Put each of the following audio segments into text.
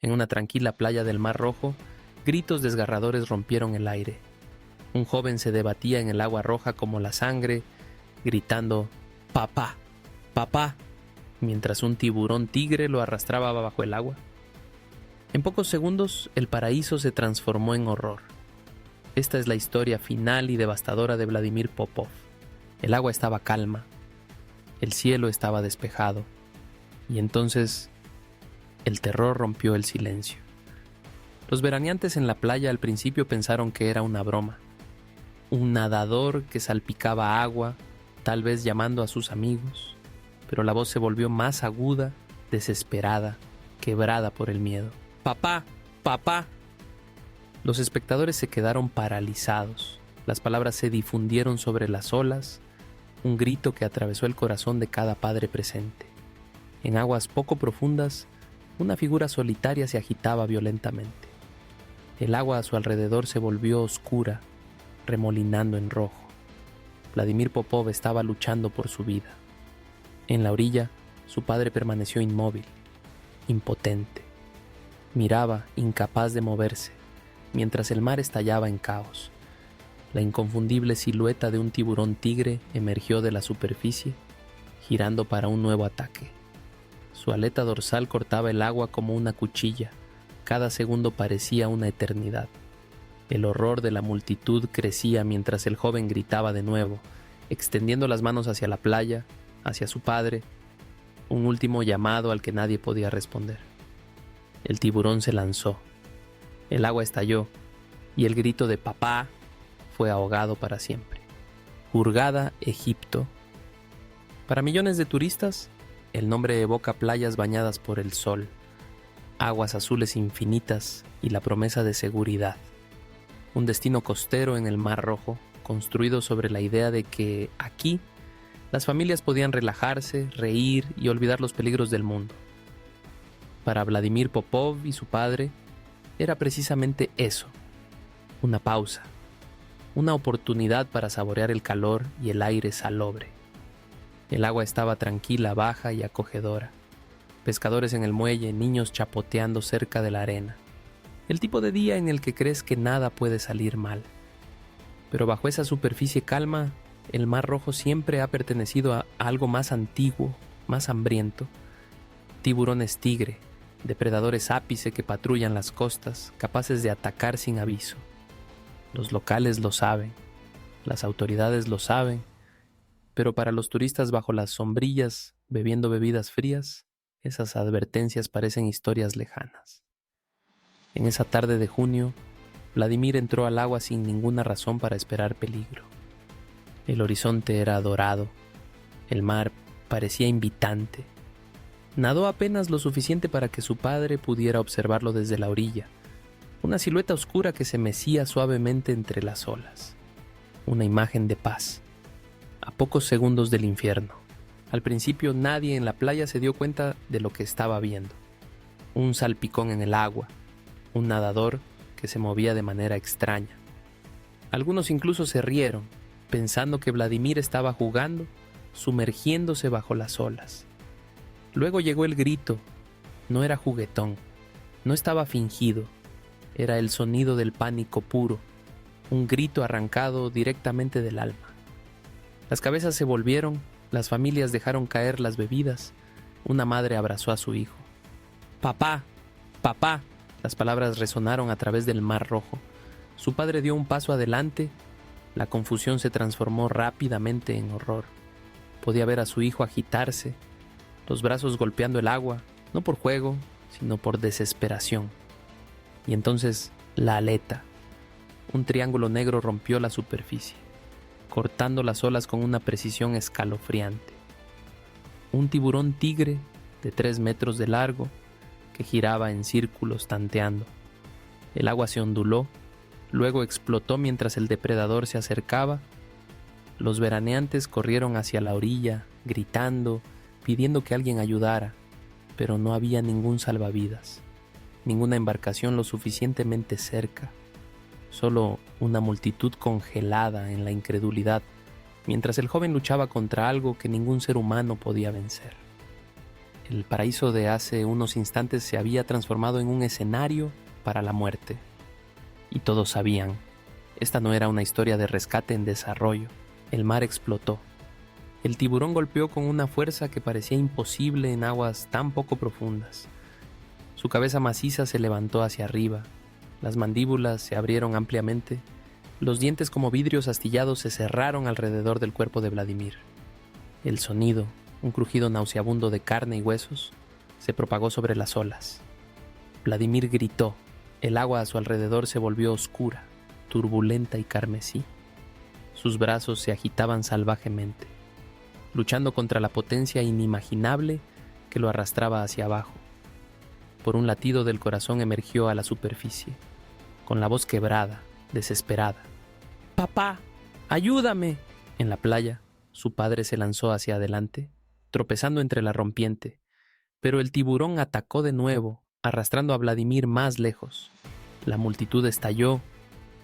En una tranquila playa del Mar Rojo, gritos desgarradores rompieron el aire. Un joven se debatía en el agua roja como la sangre, gritando «¡Papá! ¡Papá!», mientras un tiburón tigre lo arrastraba bajo el agua. En pocos segundos, el paraíso se transformó en horror. Esta es la historia final y devastadora de Vladimir Popov. El agua estaba calma, el cielo estaba despejado, y entonces el terror rompió el silencio. Los veraneantes en la playa al principio pensaron que era una broma. Un nadador que salpicaba agua, tal vez llamando a sus amigos, pero la voz se volvió más aguda, desesperada, quebrada por el miedo. ¡Papá! ¡Papá! Los espectadores se quedaron paralizados. Las palabras se difundieron sobre las olas, un grito que atravesó el corazón de cada padre presente. En aguas poco profundas, una figura solitaria se agitaba violentamente. El agua a su alrededor se volvió oscura, remolinando en rojo. Vladimir Popov estaba luchando por su vida. En la orilla, su padre permaneció inmóvil, impotente. Miraba, incapaz de moverse, mientras el mar estallaba en caos. La inconfundible silueta de un tiburón tigre emergió de la superficie, girando para un nuevo ataque. Su aleta dorsal cortaba el agua como una cuchilla. Cada segundo parecía una eternidad. El horror de la multitud crecía mientras el joven gritaba de nuevo, extendiendo las manos hacia la playa, hacia su padre, un último llamado al que nadie podía responder. El tiburón se lanzó. El agua estalló y el grito de «papá» fue ahogado para siempre. Hurghada, Egipto. Para millones de turistas, el nombre evoca playas bañadas por el sol, aguas azules infinitas y la promesa de seguridad. Un destino costero en el Mar Rojo, construido sobre la idea de que aquí las familias podían relajarse, reír y olvidar los peligros del mundo. Para Vladimir Popov y su padre, era precisamente eso, una pausa, una oportunidad para saborear el calor y el aire salobre. El agua estaba tranquila, baja y acogedora. Pescadores en el muelle, niños chapoteando cerca de la arena. El tipo de día en el que crees que nada puede salir mal. Pero bajo esa superficie calma, el Mar Rojo siempre ha pertenecido a algo más antiguo, más hambriento. Tiburones tigre, depredadores ápice que patrullan las costas, capaces de atacar sin aviso. Los locales lo saben, las autoridades lo saben, pero para los turistas bajo las sombrillas, bebiendo bebidas frías, esas advertencias parecen historias lejanas. En esa tarde de junio, Vladimir entró al agua sin ninguna razón para esperar peligro. El horizonte era dorado, el mar parecía invitante. Nadó apenas lo suficiente para que su padre pudiera observarlo desde la orilla, una silueta oscura que se mecía suavemente entre las olas. Una imagen de paz, a pocos segundos del infierno. Al principio nadie en la playa se dio cuenta de lo que estaba viendo. Un salpicón en el agua, un nadador que se movía de manera extraña. Algunos incluso se rieron, pensando que Vladimir estaba jugando, sumergiéndose bajo las olas. Luego llegó el grito. No era juguetón, no estaba fingido. Era el sonido del pánico puro, un grito arrancado directamente del alma. Las cabezas se volvieron, las familias dejaron caer las bebidas. Una madre abrazó a su hijo. «¡Papá! ¡Papá!». Las palabras resonaron a través del Mar Rojo. Su padre dio un paso adelante. La confusión se transformó rápidamente en horror. Podía ver a su hijo agitarse, los brazos golpeando el agua, no por juego, sino por desesperación. Y entonces, la aleta. Un triángulo negro rompió la superficie, cortando las olas con una precisión escalofriante. Un tiburón tigre de 3 metros de largo que giraba en círculos tanteando. El agua se onduló, luego explotó mientras el depredador se acercaba. Los veraneantes corrieron hacia la orilla, gritando, pidiendo que alguien ayudara, pero no había ningún salvavidas, ninguna embarcación lo suficientemente cerca, solo una multitud congelada en la incredulidad, mientras el joven luchaba contra algo que ningún ser humano podía vencer. El paraíso de hace unos instantes se había transformado en un escenario para la muerte. Y todos sabían, esta no era una historia de rescate en desarrollo. El mar explotó. El tiburón golpeó con una fuerza que parecía imposible en aguas tan poco profundas. Su cabeza maciza se levantó hacia arriba, las mandíbulas se abrieron ampliamente, los dientes como vidrios astillados se cerraron alrededor del cuerpo de Vladimir. El sonido, un crujido nauseabundo de carne y huesos, se propagó sobre las olas. Vladimir gritó, el agua a su alrededor se volvió oscura, turbulenta y carmesí. Sus brazos se agitaban salvajemente, luchando contra la potencia inimaginable que lo arrastraba hacia abajo. Por un latido del corazón emergió a la superficie, con la voz quebrada, desesperada. «¡Papá! ¡Ayúdame!». En la playa, su padre se lanzó hacia adelante, tropezando entre la rompiente, pero el tiburón atacó de nuevo, arrastrando a Vladimir más lejos. La multitud estalló,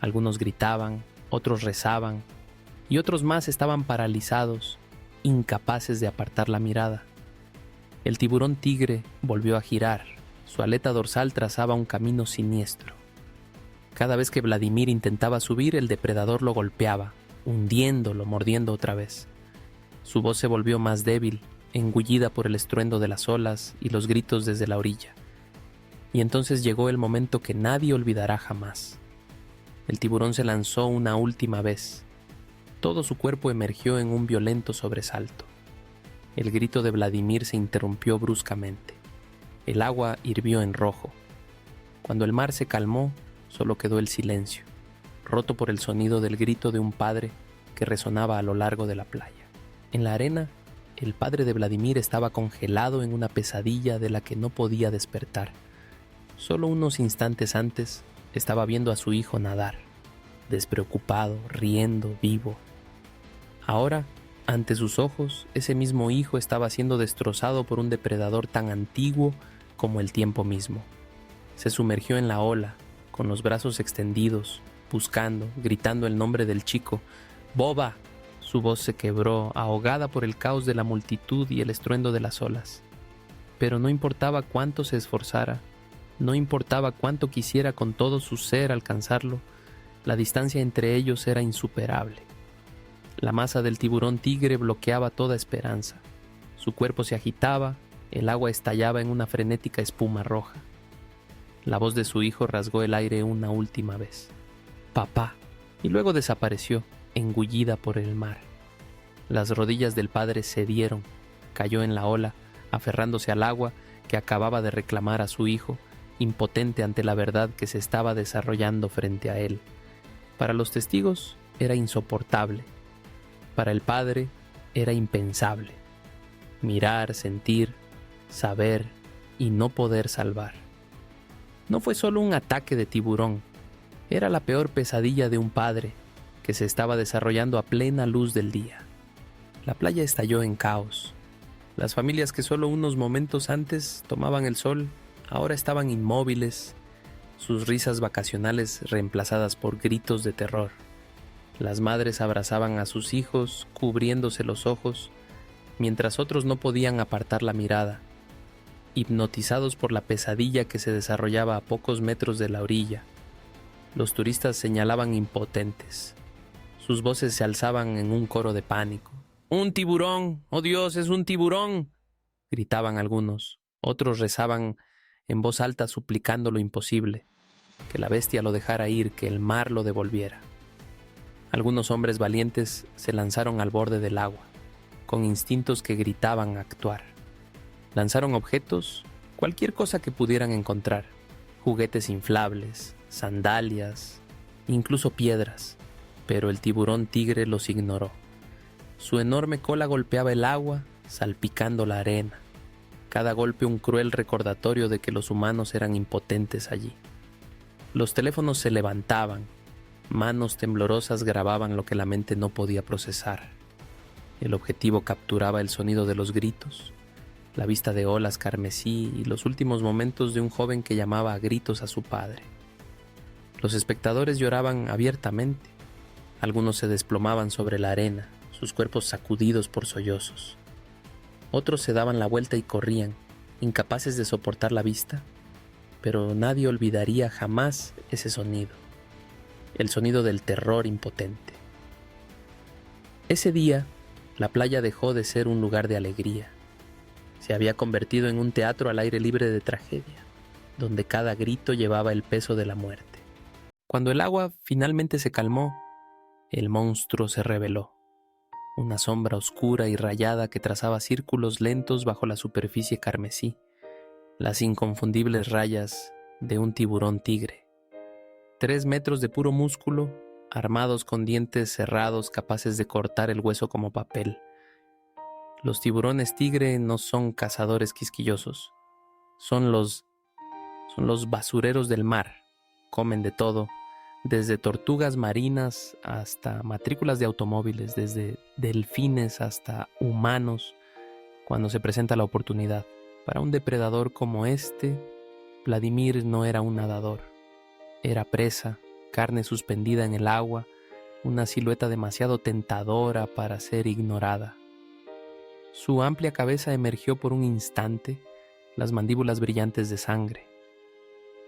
algunos gritaban, otros rezaban, y otros más estaban paralizados, incapaces de apartar la mirada. El tiburón tigre volvió a girar, su aleta dorsal trazaba un camino siniestro. Cada vez que Vladimir intentaba subir, el depredador lo golpeaba, hundiéndolo, mordiendo otra vez. Su voz se volvió más débil, engullida por el estruendo de las olas y los gritos desde la orilla. Y entonces llegó el momento que nadie olvidará jamás. El tiburón se lanzó una última vez. Todo su cuerpo emergió en un violento sobresalto. El grito de Vladimir se interrumpió bruscamente. El agua hirvió en rojo. Cuando el mar se calmó, solo quedó el silencio, roto por el sonido del grito de un padre que resonaba a lo largo de la playa. En la arena, el padre de Vladimir estaba congelado en una pesadilla de la que no podía despertar. Solo unos instantes antes estaba viendo a su hijo nadar, despreocupado, riendo, vivo. Ahora, ante sus ojos, ese mismo hijo estaba siendo destrozado por un depredador tan antiguo como el tiempo mismo. Se sumergió en la ola, con los brazos extendidos, buscando, gritando el nombre del chico. «¡Boba!». Su voz se quebró, ahogada por el caos de la multitud y el estruendo de las olas. Pero no importaba cuánto se esforzara, no importaba cuánto quisiera con todo su ser alcanzarlo, la distancia entre ellos era insuperable. La masa del tiburón tigre bloqueaba toda esperanza. Su cuerpo se agitaba, el agua estallaba en una frenética espuma roja. La voz de su hijo rasgó el aire una última vez. «¡Papá!», y luego desapareció, engullida por el mar. Las rodillas del padre cedieron, cayó en la ola, aferrándose al agua que acababa de reclamar a su hijo, impotente ante la verdad que se estaba desarrollando frente a él. Para los testigos era insoportable. Para el padre era impensable. Mirar, sentir, saber y no poder salvar. No fue solo un ataque de tiburón, era la peor pesadilla de un padre que se estaba desarrollando a plena luz del día. La playa estalló en caos. Las familias que solo unos momentos antes tomaban el sol, ahora estaban inmóviles, sus risas vacacionales reemplazadas por gritos de terror. Las madres abrazaban a sus hijos, cubriéndose los ojos, mientras otros no podían apartar la mirada, hipnotizados por la pesadilla que se desarrollaba a pocos metros de la orilla. Los turistas señalaban impotentes. Sus voces se alzaban en un coro de pánico. «¡Un tiburón! ¡Oh Dios, es un tiburón!», gritaban algunos. Otros rezaban en voz alta suplicando lo imposible, que la bestia lo dejara ir, que el mar lo devolviera. Algunos hombres valientes se lanzaron al borde del agua, con instintos que gritaban actuar. Lanzaron objetos, cualquier cosa que pudieran encontrar, juguetes inflables, sandalias, incluso piedras, pero el tiburón tigre los ignoró. Su enorme cola golpeaba el agua, salpicando la arena. Cada golpe un cruel recordatorio de que los humanos eran impotentes allí. Los teléfonos se levantaban, manos temblorosas grababan lo que la mente no podía procesar. El objetivo capturaba el sonido de los gritos, la vista de olas carmesí y los últimos momentos de un joven que llamaba a gritos a su padre. Los espectadores lloraban abiertamente. Algunos se desplomaban sobre la arena, sus cuerpos sacudidos por sollozos. Otros se daban la vuelta y corrían, incapaces de soportar la vista, pero nadie olvidaría jamás ese sonido, el sonido del terror impotente. Ese día, la playa dejó de ser un lugar de alegría. Se había convertido en un teatro al aire libre de tragedia, donde cada grito llevaba el peso de la muerte. Cuando el agua finalmente se calmó, el monstruo se reveló, una sombra oscura y rayada que trazaba círculos lentos bajo la superficie carmesí, las inconfundibles rayas de un tiburón tigre. 3 metros de puro músculo, armados con dientes cerrados capaces de cortar el hueso como papel. Los tiburones tigre no son cazadores quisquillosos, son los basureros del mar. Comen de todo, desde tortugas marinas hasta matrículas de automóviles, desde delfines hasta humanos, cuando se presenta la oportunidad. Para un depredador como este, Vladimir no era un nadador. Era presa, carne suspendida en el agua, una silueta demasiado tentadora para ser ignorada. Su amplia cabeza emergió por un instante, las mandíbulas brillantes de sangre.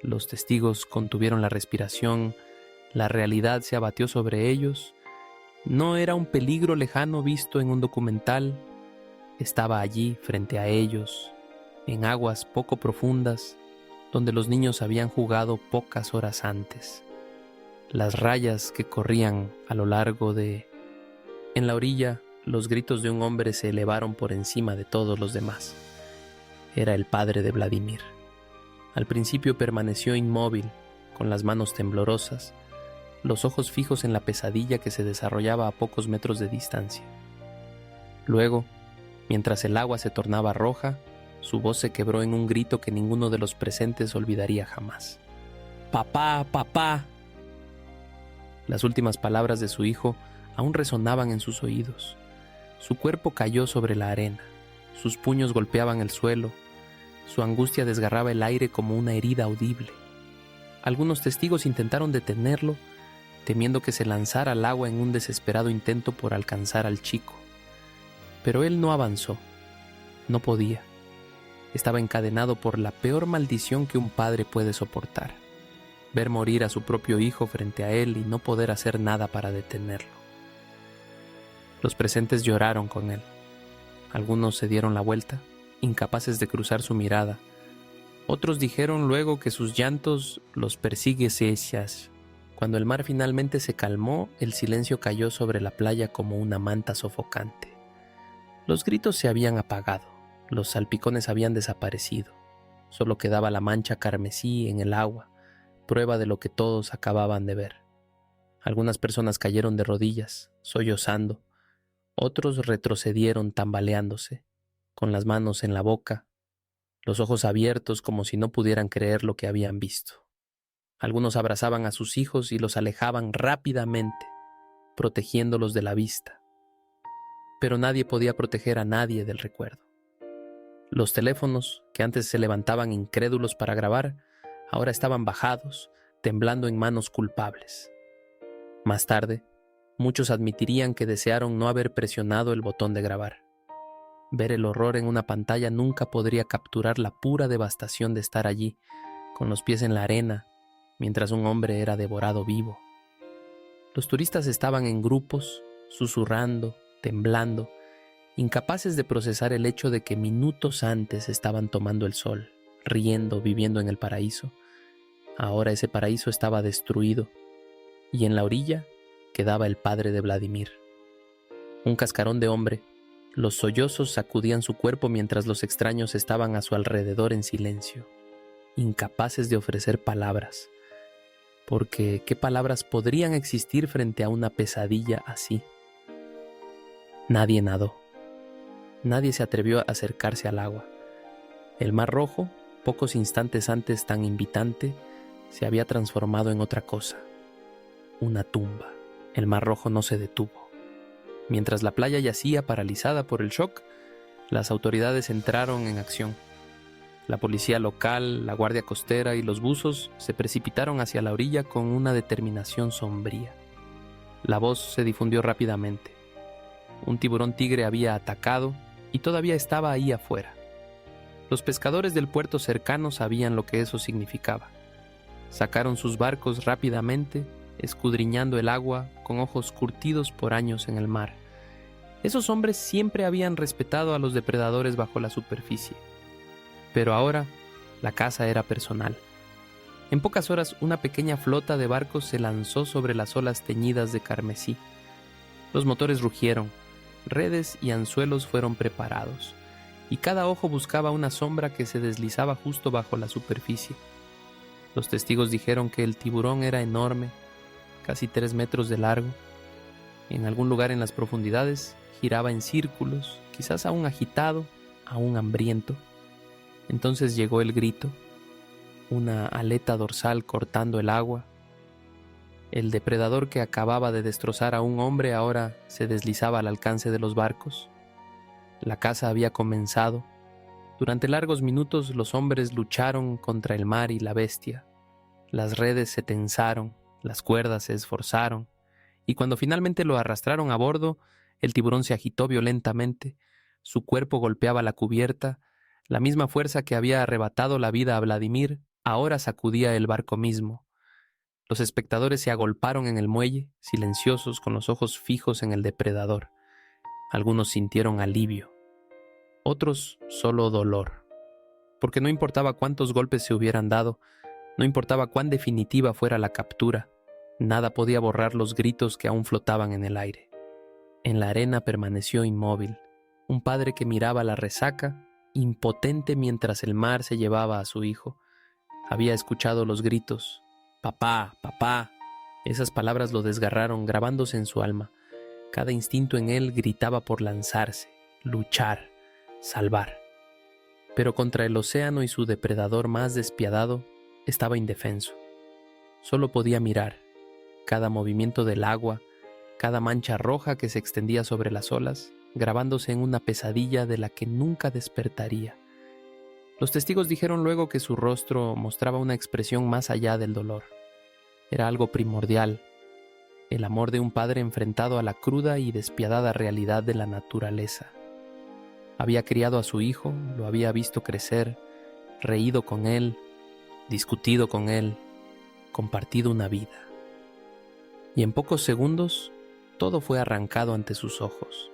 Los testigos contuvieron la respiración, la realidad se abatió sobre ellos. No era un peligro lejano visto en un documental, estaba allí frente a ellos, en aguas poco profundas, donde los niños habían jugado pocas horas antes. Las rayas que corrían a lo largo de... En la orilla, los gritos de un hombre se elevaron por encima de todos los demás. Era el padre de Vladimir. Al principio permaneció inmóvil, con las manos temblorosas, los ojos fijos en la pesadilla que se desarrollaba a pocos metros de distancia. Luego, mientras el agua se tornaba roja, su voz se quebró en un grito que ninguno de los presentes olvidaría jamás. ¡Papá, papá! Las últimas palabras de su hijo aún resonaban en sus oídos. Su cuerpo cayó sobre la arena, sus puños golpeaban el suelo, su angustia desgarraba el aire como una herida audible. Algunos testigos intentaron detenerlo, temiendo que se lanzara al agua en un desesperado intento por alcanzar al chico. Pero él no avanzó, no podía. Estaba encadenado por la peor maldición que un padre puede soportar: ver morir a su propio hijo frente a él y no poder hacer nada para detenerlo. Los presentes lloraron con él. Algunos se dieron la vuelta, incapaces de cruzar su mirada. Otros dijeron luego que sus llantos los persigue ellas. Cuando el mar finalmente se calmó, el silencio cayó sobre la playa como una manta sofocante. Los gritos se habían apagado, los salpicones habían desaparecido. Solo quedaba la mancha carmesí en el agua, prueba de lo que todos acababan de ver. Algunas personas cayeron de rodillas, sollozando. Otros retrocedieron tambaleándose, con las manos en la boca, los ojos abiertos como si no pudieran creer lo que habían visto. Algunos abrazaban a sus hijos y los alejaban rápidamente, protegiéndolos de la vista. Pero nadie podía proteger a nadie del recuerdo. Los teléfonos, que antes se levantaban incrédulos para grabar, ahora estaban bajados, temblando en manos culpables. Más tarde, muchos admitirían que desearon no haber presionado el botón de grabar. Ver el horror en una pantalla nunca podría capturar la pura devastación de estar allí, con los pies en la arena, mientras un hombre era devorado vivo. Los turistas estaban en grupos, susurrando, temblando, incapaces de procesar el hecho de que minutos antes estaban tomando el sol, riendo, viviendo en el paraíso. Ahora ese paraíso estaba destruido, y en la orilla quedaba el padre de Vladimir. Un cascarón de hombre. Los sollozos sacudían su cuerpo mientras los extraños estaban a su alrededor en silencio, incapaces de ofrecer palabras. Porque ¿qué palabras podrían existir frente a una pesadilla así? Nadie nadó. Nadie se atrevió a acercarse al agua. El mar rojo, pocos instantes antes tan invitante, se había transformado en otra cosa: una tumba. El mar rojo no se detuvo. Mientras la playa yacía paralizada por el shock, las autoridades entraron en acción. La policía local, la guardia costera y los buzos se precipitaron hacia la orilla con una determinación sombría. La voz se difundió rápidamente. Un tiburón tigre había atacado y todavía estaba ahí afuera. Los pescadores del puerto cercano sabían lo que eso significaba. Sacaron sus barcos rápidamente, escudriñando el agua con ojos curtidos por años en el mar. Esos hombres siempre habían respetado a los depredadores bajo la superficie. Pero ahora, la caza era personal. En pocas horas, una pequeña flota de barcos se lanzó sobre las olas teñidas de carmesí. Los motores rugieron, redes y anzuelos fueron preparados, y cada ojo buscaba una sombra que se deslizaba justo bajo la superficie. Los testigos dijeron que el tiburón era enorme, casi 3 metros de largo. En algún lugar en las profundidades giraba en círculos, quizás aún agitado, aún hambriento. Entonces llegó el grito, una aleta dorsal cortando el agua. El depredador que acababa de destrozar a un hombre ahora se deslizaba al alcance de los barcos. La caza había comenzado. Durante largos minutos los hombres lucharon contra el mar y la bestia. Las redes se tensaron, las cuerdas se esforzaron, y cuando finalmente lo arrastraron a bordo, el tiburón se agitó violentamente. Su cuerpo golpeaba la cubierta. La misma fuerza que había arrebatado la vida a Vladimir ahora sacudía el barco mismo. Los espectadores se agolparon en el muelle, silenciosos, con los ojos fijos en el depredador. Algunos sintieron alivio, otros solo dolor, porque no importaba cuántos golpes se hubieran dado, no importaba cuán definitiva fuera la captura, nada podía borrar los gritos que aún flotaban en el aire. En la arena permaneció inmóvil, un padre que miraba la resaca, impotente mientras el mar se llevaba a su hijo. Había escuchado los gritos, «Papá, papá». Esas palabras lo desgarraron, grabándose en su alma. Cada instinto en él gritaba por lanzarse, luchar, salvar. Pero contra el océano y su depredador más despiadado, estaba indefenso. Solo podía mirar. Cada movimiento del agua, cada mancha roja que se extendía sobre las olas, grabándose en una pesadilla de la que nunca despertaría. Los testigos dijeron luego que su rostro mostraba una expresión más allá del dolor. Era algo primordial, el amor de un padre enfrentado a la cruda y despiadada realidad de la naturaleza. Había criado a su hijo, lo había visto crecer, reído con él, discutido con él, compartido una vida. Y en pocos segundos, todo fue arrancado ante sus ojos.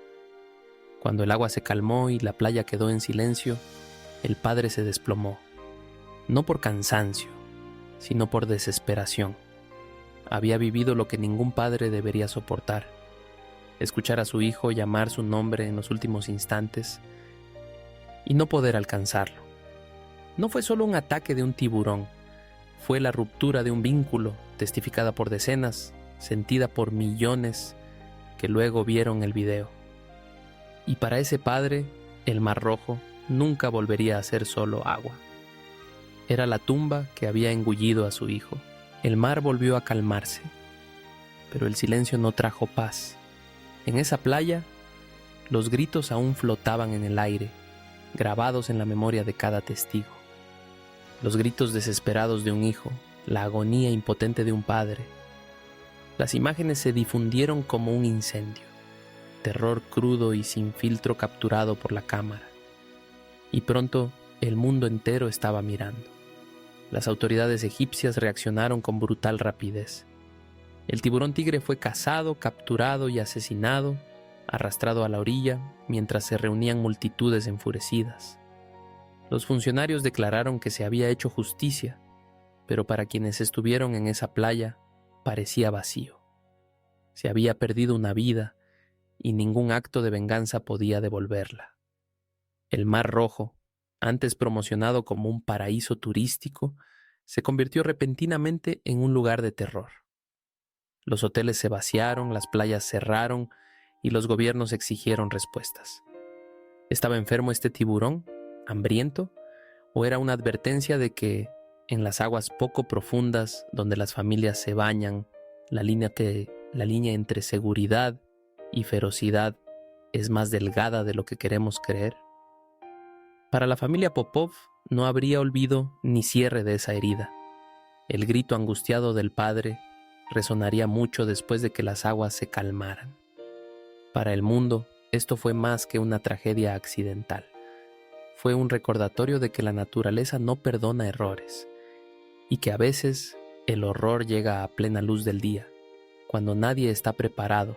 Cuando el agua se calmó y la playa quedó en silencio, el padre se desplomó, no por cansancio, sino por desesperación. Había vivido lo que ningún padre debería soportar: escuchar a su hijo llamar su nombre en los últimos instantes y no poder alcanzarlo. No fue solo un ataque de un tiburón, fue la ruptura de un vínculo, testificada por decenas, sentida por millones que luego vieron el video. Y para ese padre, el Mar Rojo nunca volvería a ser solo agua. Era la tumba que había engullido a su hijo. El mar volvió a calmarse, pero el silencio no trajo paz. En esa playa, los gritos aún flotaban en el aire, grabados en la memoria de cada testigo. Los gritos desesperados de un hijo, la agonía impotente de un padre. Las imágenes se difundieron como un incendio, terror crudo y sin filtro capturado por la cámara. Y pronto el mundo entero estaba mirando. Las autoridades egipcias reaccionaron con brutal rapidez. El tiburón tigre fue cazado, capturado y asesinado, arrastrado a la orilla, mientras se reunían multitudes enfurecidas. Los funcionarios declararon que se había hecho justicia, pero para quienes estuvieron en esa playa, parecía vacío. Se había perdido una vida y ningún acto de venganza podía devolverla. El Mar Rojo, antes promocionado como un paraíso turístico, se convirtió repentinamente en un lugar de terror. Los hoteles se vaciaron, las playas cerraron y los gobiernos exigieron respuestas. ¿Estaba enfermo este tiburón, hambriento, o era una advertencia de que en las aguas poco profundas donde las familias se bañan, la línea entre seguridad y ferocidad es más delgada de lo que queremos creer? Para la familia Popov no habría olvido ni cierre de esa herida. El grito angustiado del padre resonaría mucho después de que las aguas se calmaran. Para el mundo, esto fue más que una tragedia accidental. fue un recordatorio de que la naturaleza no perdona errores y que a veces el horror llega a plena luz del día, cuando nadie está preparado.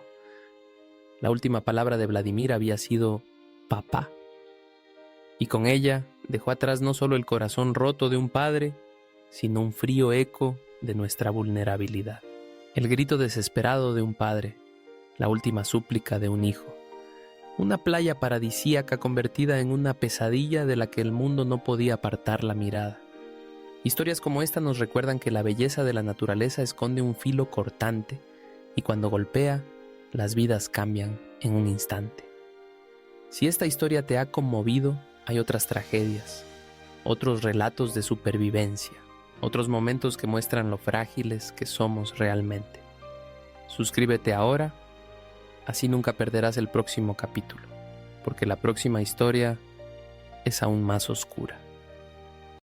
La última palabra de Vladimir había sido papá, y con ella dejó atrás no solo el corazón roto de un padre, sino un frío eco de nuestra vulnerabilidad. El grito desesperado de un padre, la última súplica de un hijo. Una playa paradisíaca convertida en una pesadilla de la que el mundo no podía apartar la mirada. Historias como esta nos recuerdan que la belleza de la naturaleza esconde un filo cortante y cuando golpea, las vidas cambian en un instante. Si esta historia te ha conmovido, hay otras tragedias, otros relatos de supervivencia, otros momentos que muestran lo frágiles que somos realmente. Suscríbete ahora, así nunca perderás el próximo capítulo, porque la próxima historia es aún más oscura.